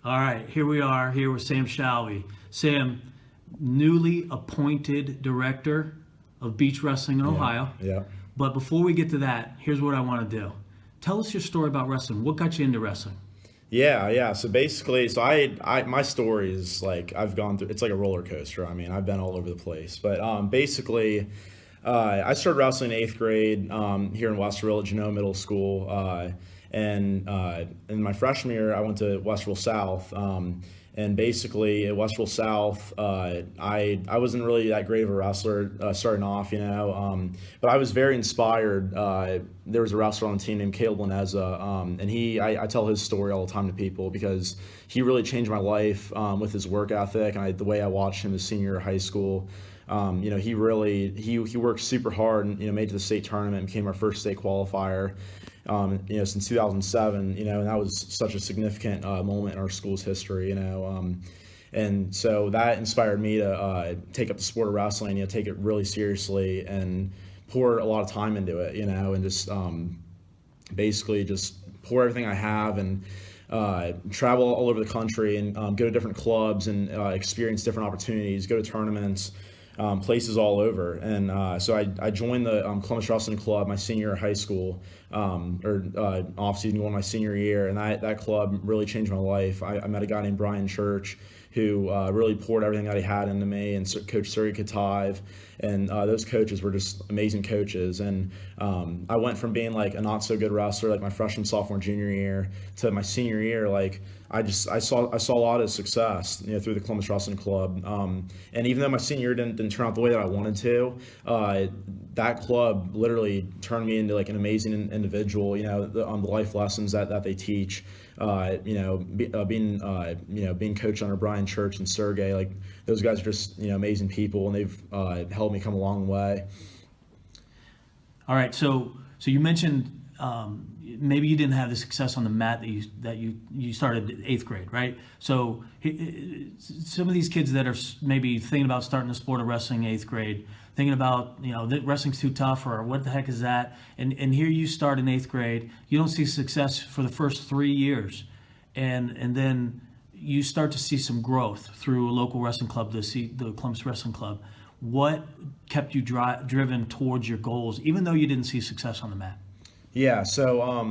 All right, here we are, here with Sam Shalvey. Sam, newly appointed director of beach wrestling in Ohio. Yeah. But before we get to that, here's what I want to do. Tell us your story about wrestling. What got you into wrestling? Yeah. So basically, my story is like I've gone through. It's like a roller coaster. I mean, I've been all over the place. But basically, I started wrestling in eighth grade here in Westville at Genoa Middle School, and in my freshman year, I went to Westville South. And basically, at Westville South, I wasn't really that great of a wrestler starting off, but I was very inspired. There was a wrestler on the team named Caleb Laneza, and I tell his story all the time to people because he really changed my life with his work ethic and the way I watched him as senior year of high school. He worked super hard and made it to the state tournament and became our first state qualifier. Since 2007, and that was such a significant moment in our school's history, and so that inspired me to take up the sport of wrestling, take it really seriously and pour a lot of time into it, and just basically just pour everything I have and travel all over the country and go to different clubs and experience different opportunities, go to tournaments. Places all over, and so I joined the Columbus Wrestling Club my senior year of high school, off season going my senior year, and that club really changed my life. I met a guy named Brian Church who really poured everything that he had into me, and Coach Surya Kataev, and those coaches were just amazing coaches. And I went from being like a not so good wrestler like my freshman, sophomore, junior year to my senior year, like I saw a lot of success, through the Columbus Wrestling Club. And even though my senior year didn't turn out the way that I wanted to, that club literally turned me into like an amazing individual. The life lessons that they teach. Being coached under Brian Church and Sergey, like those guys are just amazing people, and they've helped me come a long way. All right, so you mentioned maybe you didn't have the success on the mat that you started eighth grade, right? So some of these kids that are maybe thinking about starting the sport of wrestling eighth grade, thinking about that wrestling's too tough or what the heck is that, and here you start in eighth grade, you don't see success for the first 3 years, and then you start to see some growth through a local wrestling club, the Columbus Wrestling Club. What kept you driven towards your goals, even though you didn't see success on the mat? Yeah, so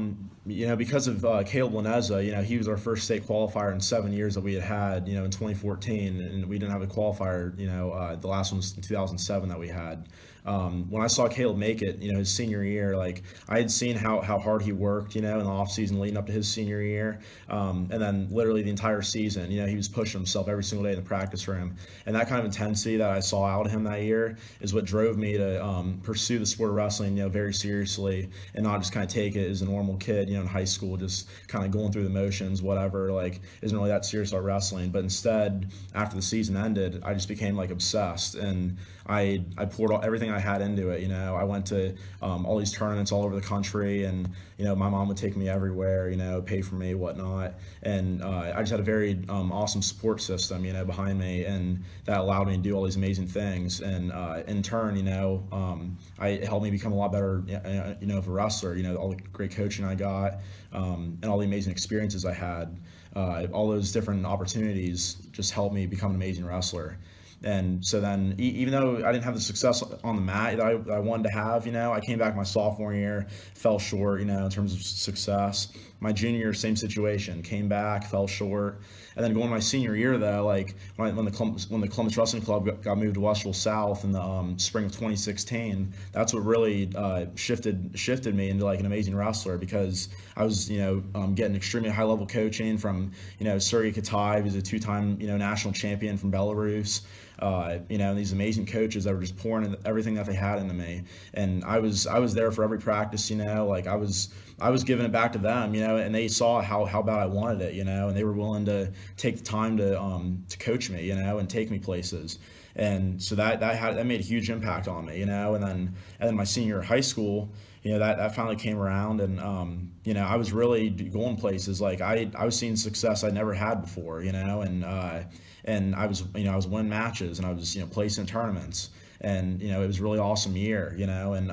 because of Caleb Laneza, he was our first state qualifier in 7 years that we had, in 2014, and we didn't have a qualifier, the last one was in 2007 that we had. When I saw Caleb make it, his senior year, like I had seen how hard he worked, in the off season leading up to his senior year, and then literally the entire season, he was pushing himself every single day in the practice room, and that kind of intensity that I saw out of him that year is what drove me to pursue the sport of wrestling, very seriously, and not just kind of take it as a normal kid, in high school, just kind of going through the motions, whatever, like isn't really that serious about wrestling. But instead, after the season ended, I just became like obsessed, and I poured everything I had into it. I went to all these tournaments all over the country, and my mom would take me everywhere, pay for me, whatnot, and I just had a very awesome support system, behind me, and that allowed me to do all these amazing things. And in turn, it helped me become a lot better, of a wrestler. All the great coaching I got, and all the amazing experiences I had, all those different opportunities just helped me become an amazing wrestler. And so then, even though I didn't have the success on the mat that I wanted to have, I came back my sophomore year, fell short, in terms of success. My junior year, same situation, came back, fell short. And then going my senior year, though, like when the Columbus Wrestling Club got moved to Westville South in the spring of 2016, that's what really shifted me into like an amazing wrestler, because I was getting extremely high level coaching from Sergey Kataev, who's a two-time national champion from Belarus. And these amazing coaches that were just pouring in everything that they had into me, and I was there for every practice. Like I was giving it back to them. And they saw how bad I wanted it. And they were willing to take the time to coach me. And take me places. And so that made a huge impact on me. And then my senior year of high school, that finally came around, and I was really going places. Like I was seeing success I'd never had before, and I was winning matches, and I was placing in tournaments, and it was a really awesome year, and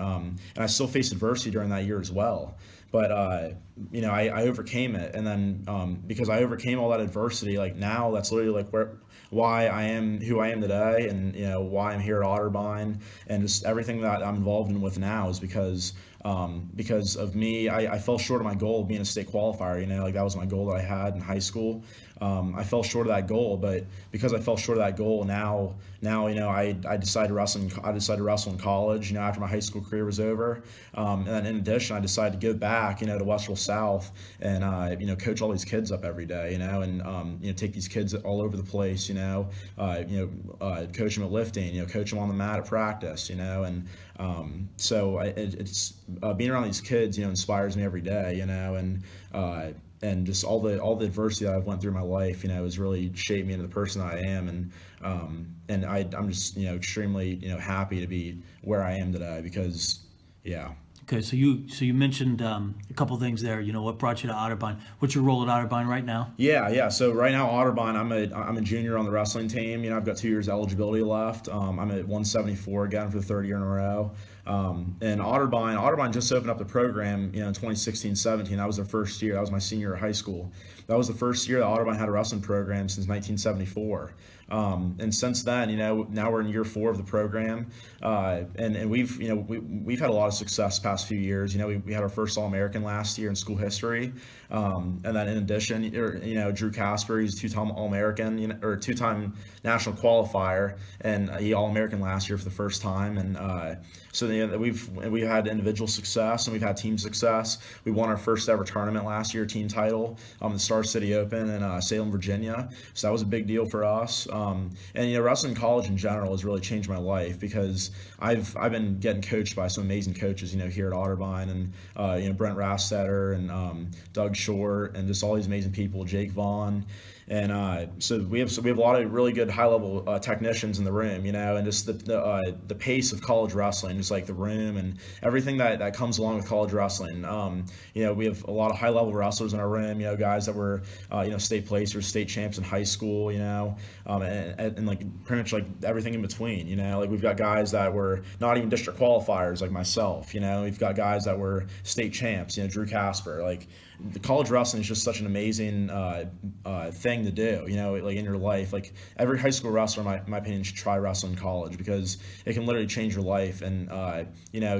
I still faced adversity during that year as well. But I overcame it. And then because I overcame all that adversity, like now that's literally like why I am who I am today, and why I'm here at Otterbein, and just everything that I'm involved in with now is because of me. I fell short of my goal of being a state qualifier. Like that was my goal that I had in high school. I fell short of that goal, but because I fell short of that goal, now I decided to wrestle. I decided to wrestle in college. After my high school career was over, and then in addition, I decided to give back. To Westville South and coach all these kids up every day. And take these kids all over the place. Coach them at lifting. Coach them on the mat at practice. And so it's being around these kids. Inspires me every day. And just all the adversity that I've went through in my life, has really shaped me into the person that I am, and I'm just extremely happy to be where I am today because, yeah. Okay, so you mentioned a couple things there. What brought you to Otterbein? What's your role at Otterbein right now? Yeah. So right now, Otterbein, I'm a junior on the wrestling team. I've got 2 years eligibility left. I'm at 174 again for the 3rd year in a row. And Otterbein just opened up the program, in 2016-17. That was their first year. That was my senior year of high school. That was the first year that Otterbein had a wrestling program since 1974. And since then, now we're in year 4 of the program, and we've had a lot of success the past few years. We had our first All-American last year in school history, and then in addition, Drew Casper, he's a 2-time All-American, or 2-time national qualifier, and he All-American last year for the first time. And so we've had individual success and we've had team success. We won our first ever tournament last year, team title, the Star City Open in Salem, Virginia. So that was a big deal for us. And wrestling college in general has really changed my life because I've been getting coached by some amazing coaches, here at Otterbein, and Brent Rastetter and Doug Short, and just all these amazing people, Jake Vaughn. And so we have a lot of really good high level technicians in the room, and just the pace of college wrestling, just like the room and everything that comes along with college wrestling. We have a lot of high level wrestlers in our room, guys that were state placers, state champs in high school, and like pretty much like everything in between. Like we've got guys that were not even district qualifiers like myself. We've got guys that were state champs, Drew Casper. Like the college wrestling is just such an amazing thing to do, like in your life. Like every high school wrestler, in my opinion, should try wrestling in college because it can literally change your life and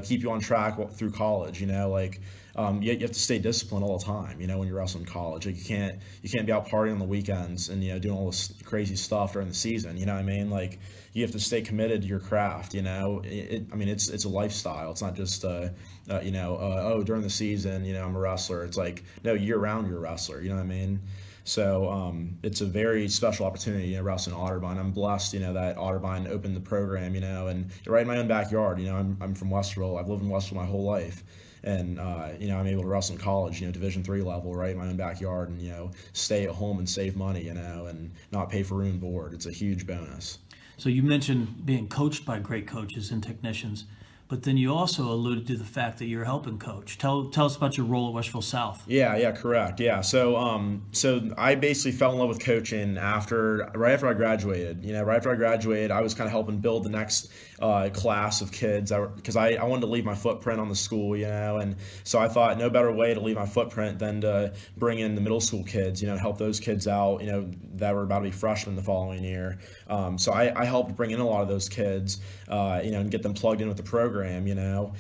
keep you on track through college. You have to stay disciplined all the time, when you're wrestling in college. Like you can't be out partying on the weekends and doing all this crazy stuff during the season. You know what I mean? Like you have to stay committed to your craft. It's a lifestyle. It's not just during the season, I'm a wrestler. It's like, no, year round you're a wrestler. You know what I mean? So it's a very special opportunity, wrestling Otterbein. I'm blessed, that Otterbein opened the program, and right in my own backyard. I'm from Westville. I've lived in Westville my whole life. And, I'm able to wrestle in college, Division III level, right in my own backyard, and, stay at home and save money, and not pay for room and board. It's a huge bonus. So you mentioned being coached by great coaches and technicians, but then you also alluded to the fact that you're helping coach. Tell us about your role at Westville South. Yeah, correct. Yeah, so I basically fell in love with coaching right after I graduated. Right after I graduated, I was kind of helping build the next class of kids because I wanted to leave my footprint on the school, and so I thought no better way to leave my footprint than to bring in the middle school kids, help those kids out, that were about to be freshmen the following year. So I helped bring in a lot of those kids, and get them plugged in with the program, and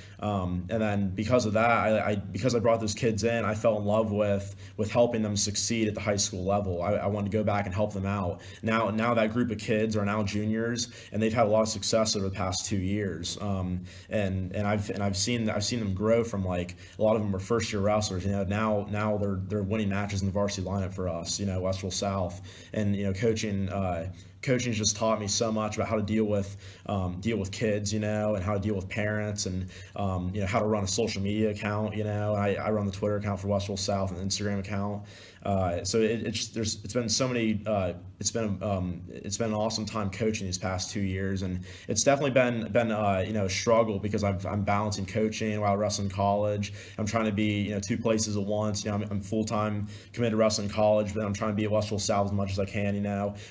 then because of that, because I brought those kids in, I fell in love with helping them succeed at the high school level. I wanted to go back and help them out. Now that group of kids are now juniors, and they've had a lot of success over the past 2 years. And I've seen them grow from, like, a lot of them were first year wrestlers. Now they're winning matches in the varsity lineup for us. Westville South, and coaching has just taught me so much about how to deal with kids, and how to deal with parents, and how to run a social media account. I run the Twitter account for Westville South and Instagram account. So it's been so many. It's been an awesome time coaching these past 2 years, and it's definitely been a struggle because I'm balancing coaching while wrestling college. I'm trying to be two places at once. I'm full time committed to wrestling college, but I'm trying to be at Westville South as much as I can.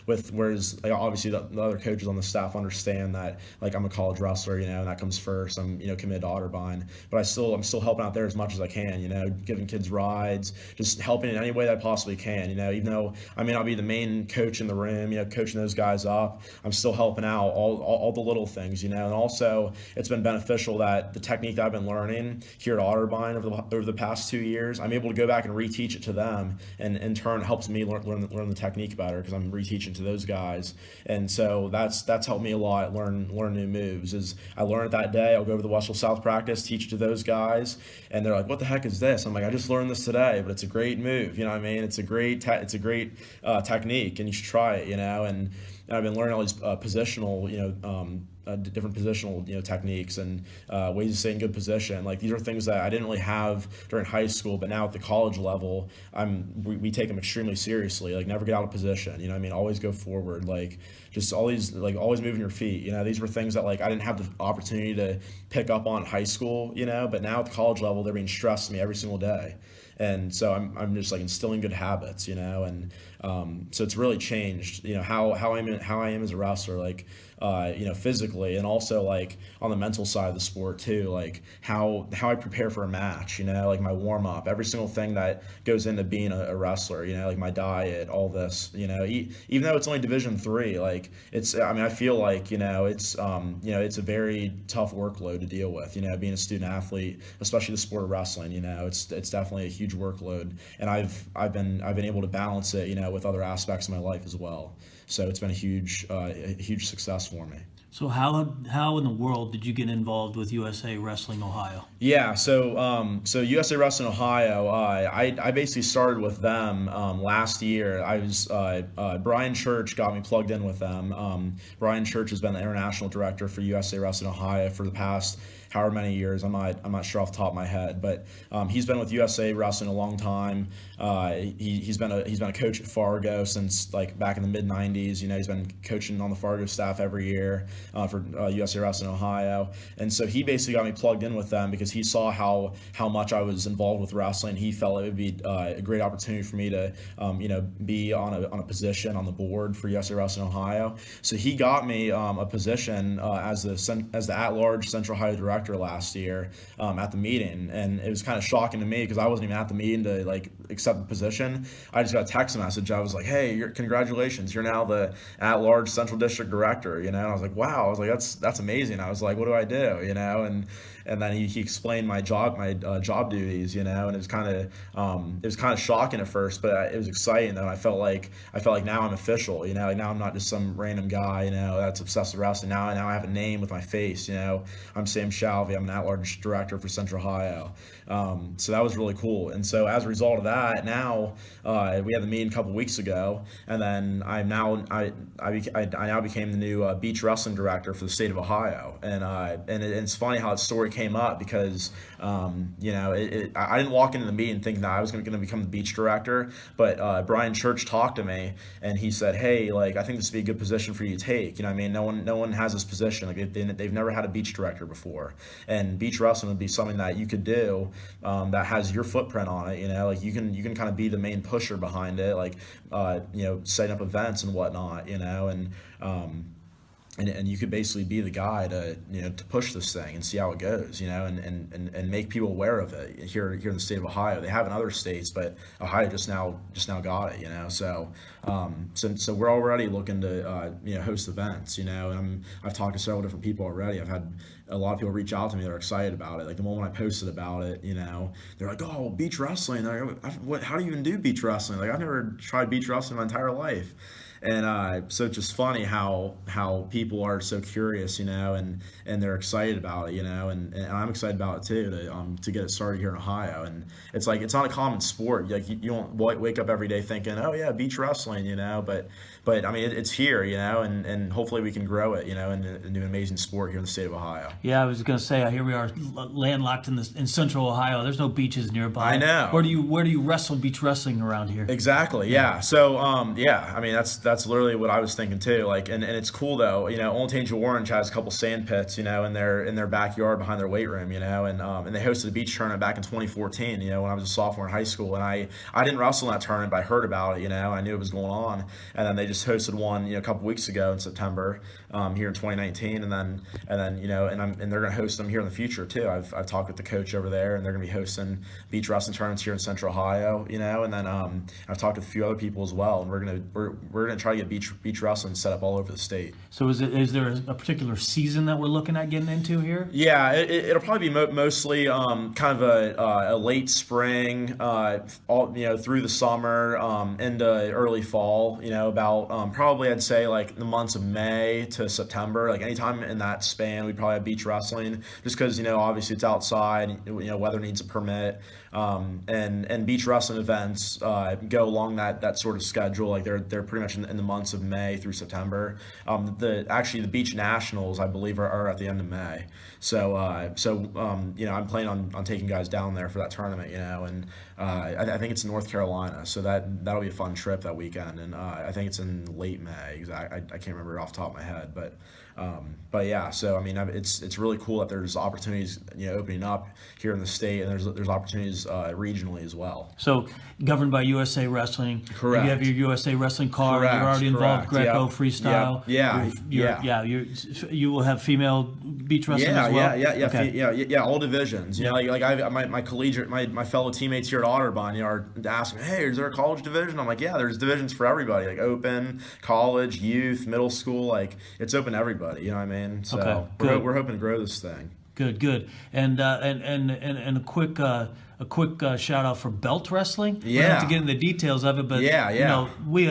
Whereas obviously the other coaches on the staff understand that I'm a college wrestler, and that comes first. I'm committed to Otterbein, but I'm still helping out there as much as I can. Giving kids rides, just helping in any way that I possibly can. Even though I may not be the main coach in the room, coaching those guys up, I'm still helping out all the little things, and also it's been beneficial that the technique that I've been learning here at Otterbein over the past 2 years, I'm able to go back and reteach it to them, and in turn it helps me learn the technique better because I'm reteaching to those guys, and so that's helped me a lot. Learn new moves. Is I learn it that day, I'll go to the Westville South practice, teach it to those guys, and they're like, "What the heck is this?" I'm like, "I just learned this today, but it's a great move." It's a great technique, and you should try it. And I've been learning all these positional, different positional, techniques and ways to stay in good position. These are things that I didn't really have during high school, but now at the college level, we take them extremely seriously. Never get out of position. Always go forward. Just always moving your feet. These were things that I didn't have the opportunity to pick up on in high school. But now at the college level, they're being stressed to me every single day. And so I'm just instilling good habits, and so it's really changed, how I am as a wrestler, physically, and also on the mental side of the sport too, how I prepare for a match, my warm up, every single thing that goes into being a wrestler, my diet, all this, even though it's only Division III, I feel it's a very tough workload to deal with, being a student athlete, especially the sport of wrestling, it's definitely a huge workload, and I've been able to balance it, with other aspects of my life as well. So it's been a huge success for me. So how in the world did you get involved with USA Wrestling Ohio? Yeah, so USA Wrestling Ohio, I basically started with them last year. I was Brian Church got me plugged in with them. Brian Church has been the international director for USA Wrestling Ohio for the past however many years. I'm not sure off the top of my head, but he's been with USA Wrestling a long time. He's been a coach at Fargo since back in the mid '90s. He's been coaching on the Fargo staff every year for USA Wrestling Ohio, and so he basically got me plugged in with them because he saw how much I was involved with wrestling. He felt it would be a great opportunity for me to be on a position on the board for USA Wrestling Ohio. So he got me a position as the at-large Central Ohio director last year at the meeting, and it was kind of shocking to me because I wasn't even at the meeting to accept the position. I just got a text message. I was like, "Hey, congratulations! You're now the at-large Central District director." And I was like, "Wow!" I was like, "That's amazing." I was like, "What do I do?" And then he explained my job duties, and it was kind of shocking at first, but it was exciting though. I felt like now I'm official, now I'm not just some random guy, that's obsessed with wrestling. Now I have a name with my face, I'm Sam Shalvey. I'm an at-large director for Central Ohio. So that was really cool. And so as a result of that, now we had the meeting a couple weeks ago, and then I now became the new beach wrestling director for the state of Ohio. And it's funny how the story came up because I didn't walk into the meeting thinking that I was going to become the beach director, but Brian Church talked to me and he said, "Hey, I think this would be a good position for you to take." No one has this position. They've never had a beach director before, and beach wrestling would be something that you could do that has your footprint on it. You can kind of be the main pusher behind it, setting up events and whatnot. And you could basically be the guy to push this thing and see how it goes, and make people aware of it here in the state of Ohio. They have in other states, but Ohio just now got it, So we're already looking to host events, and I've talked to several different people already. I've had a lot of people reach out to me that are excited about it. The moment I posted about it, they're like, "Oh, beach wrestling! How do you even do beach wrestling? I've never tried beach wrestling my entire life." So it's just funny how people are so curious, and they're excited about it, and I'm excited about it too, to get it started here in Ohio. And it's like, it's not a common sport. Like you don't wake up every day thinking, oh yeah, beach wrestling, but I mean, it's here, and hopefully we can grow it, and do an amazing sport here in the state of Ohio. Yeah, I was going to say, here we are landlocked in central Ohio. There's no beaches nearby. I know. Where do you wrestle beach wrestling around here? Exactly. Yeah. So I mean, that's literally what I was thinking too. Like, and it's cool though. Old Angel Orange has a couple sand pits, in their backyard behind their weight room, and they hosted a beach tournament back in 2014. When I was a sophomore in high school, and I didn't wrestle in that tournament, but I heard about it. I knew it was going on, and then they just hosted one, a couple weeks ago in September, here in 2019, and then and they're going to host them here in the future too. I've talked with the coach over there, and they're going to be hosting beach wrestling tournaments here in Central Ohio, and then I've talked with a few other people as well, and we're gonna try to get beach wrestling set up all over the state. So is there a particular season that we're looking at getting into here? Yeah, it'll probably be mostly kind of a late spring, all through the summer, into early fall. About probably I'd say like the months of May to September, like anytime in that span, we probably have beach wrestling, just because obviously it's outside, weather needs a permit, and beach wrestling events go along that sort of schedule. Like they're pretty much in the months of May through September. Actually the beach nationals, I believe, are at the end of May. So I'm planning on taking guys down there for that tournament, and I think it's in North Carolina, so that'll be a fun trip that weekend, and I think it's in late May. I can't remember off the top of my head, but yeah. So I mean, it's really cool that there's opportunities opening up here in the state, and there's opportunities regionally as well. So governed by USA Wrestling. Correct. You have your USA Wrestling card. Correct. You're already involved. Greco, Yep. freestyle. Yeah. You will have female beach wrestling as well. Yeah. Okay. All divisions. My collegiate, my fellow teammates here at Otterbein, are asking, hey, is there a college division? I'm like, yeah, there's divisions for everybody, like open, college, youth, middle school, like it's open to everybody. You know what I mean? So okay, we're hoping to grow this thing. Good. And a quick shout out for belt wrestling. Yeah. We don't have to get into the details of it, but we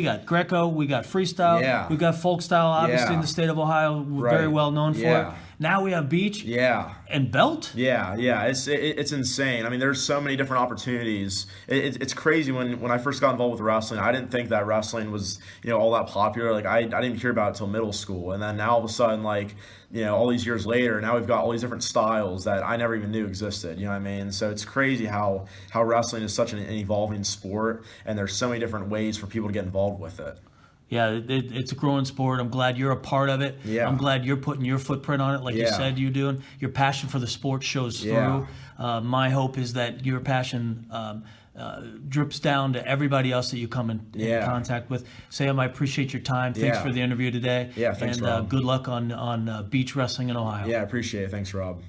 got Greco, we got freestyle, we got folk style, obviously in the state of Ohio, we're very well known for it. Now we have beach, and belt. It's insane. I mean, there's so many different opportunities. It's crazy. When I first got involved with wrestling, I didn't think that wrestling was all that popular. Like I didn't hear about it until middle school, and then now all of a sudden, like all these years later, now we've got all these different styles that I never even knew existed. You know what I mean? So it's crazy how wrestling is such an evolving sport, and there's so many different ways for people to get involved with it. Yeah, it's a growing sport. I'm glad you're a part of it. Yeah. I'm glad you're putting your footprint on it, like you said you're doing. Your passion for the sport shows through. My hope is that your passion drips down to everybody else that you come in contact with. Sam, I appreciate your time. Thanks for the interview today. Yeah, thanks, Rob. And good luck on beach wrestling in Ohio. Yeah, I appreciate it. Thanks, Rob.